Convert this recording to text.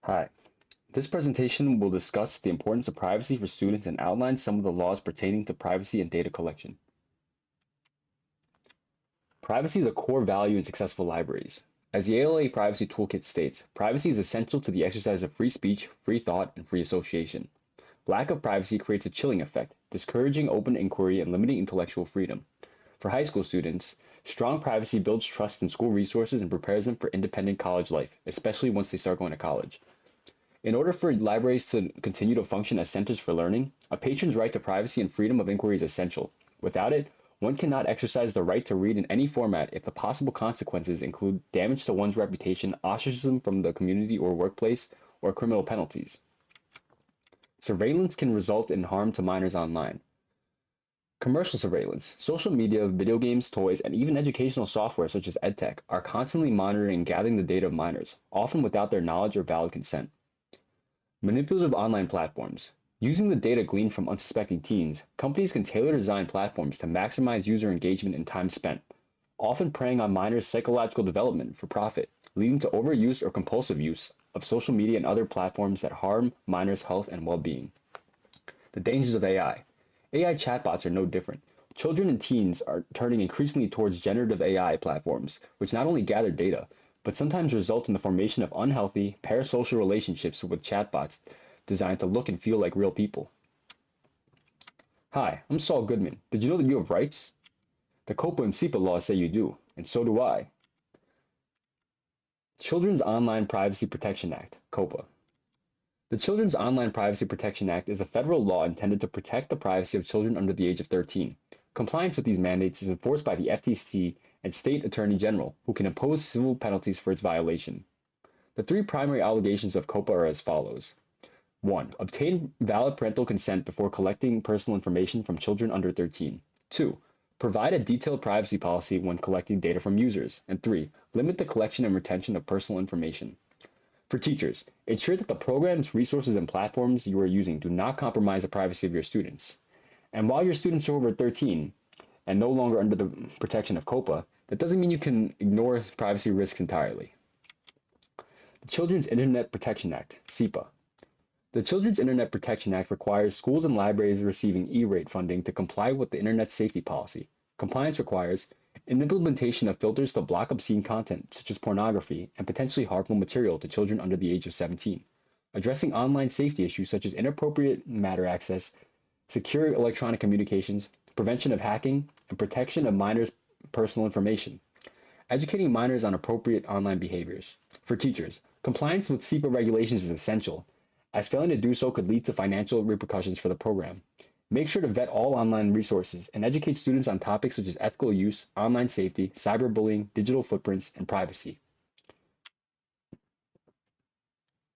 Hi. This presentation will discuss the importance of privacy for students and outline some of the laws pertaining to privacy and data collection. Privacy is a core value in successful libraries. As the ALA Privacy Toolkit states, privacy is essential to the exercise of free speech, free thought, and free association. Lack of privacy creates a chilling effect, discouraging open inquiry and limiting intellectual freedom. For high school students, strong privacy builds trust in school resources and prepares them for independent college life, especially once they start going to college. In order for libraries to continue to function as centers for learning, a patron's right to privacy and freedom of inquiry is essential. Without it, one cannot exercise the right to read in any format if the possible consequences include damage to one's reputation, ostracism from the community or workplace, or criminal penalties. Surveillance can result in harm to minors online. Commercial surveillance, social media, video games, toys, and even educational software such as EdTech are constantly monitoring and gathering the data of minors, often without their knowledge or valid consent. Manipulative online platforms. Using the data gleaned from unsuspecting teens, companies can tailor design platforms to maximize user engagement and time spent, often preying on minors' psychological development for profit, leading to overuse or compulsive use of social media and other platforms that harm minors' health and well-being. The dangers of AI. AI chatbots are no different. Children and teens are turning increasingly towards generative AI platforms, which not only gather data, but sometimes result in the formation of unhealthy, parasocial relationships with chatbots designed to look and feel like real people. Hi, I'm Saul Goodman. Did you know that you have rights? The COPA and SEPA laws say you do, and so do I. Children's Online Privacy Protection Act, COPA. The Children's Online Privacy Protection Act is a federal law intended to protect the privacy of children under the age of 13. Compliance with these mandates is enforced by the FTC and state attorney general, who can impose civil penalties for its violation. The three primary obligations of COPA are as follows. 1. Obtain valid parental consent before collecting personal information from children under 13. 2. Provide a detailed privacy policy when collecting data from users. And 3. Limit the collection and retention of personal information. For teachers, ensure that the programs, resources, and platforms you are using do not compromise the privacy of your students. And while your students are over 13 and no longer under the protection of COPA, that doesn't mean you can ignore privacy risks entirely. The Children's Internet Protection Act, CIPA. The Children's Internet Protection Act requires schools and libraries receiving E-rate funding to comply with the Internet Safety Policy. Compliance requires an implementation of filters to block obscene content, such as pornography, and potentially harmful material to children under the age of 17. Addressing online safety issues such as inappropriate matter access, secure electronic communications, prevention of hacking, and protection of minors' personal information. Educating minors on appropriate online behaviors. For teachers, compliance with SEPA regulations is essential, as failing to do so could lead to financial repercussions for the program. Make sure to vet all online resources and educate students on topics such as ethical use, online safety, cyberbullying, digital footprints, and privacy.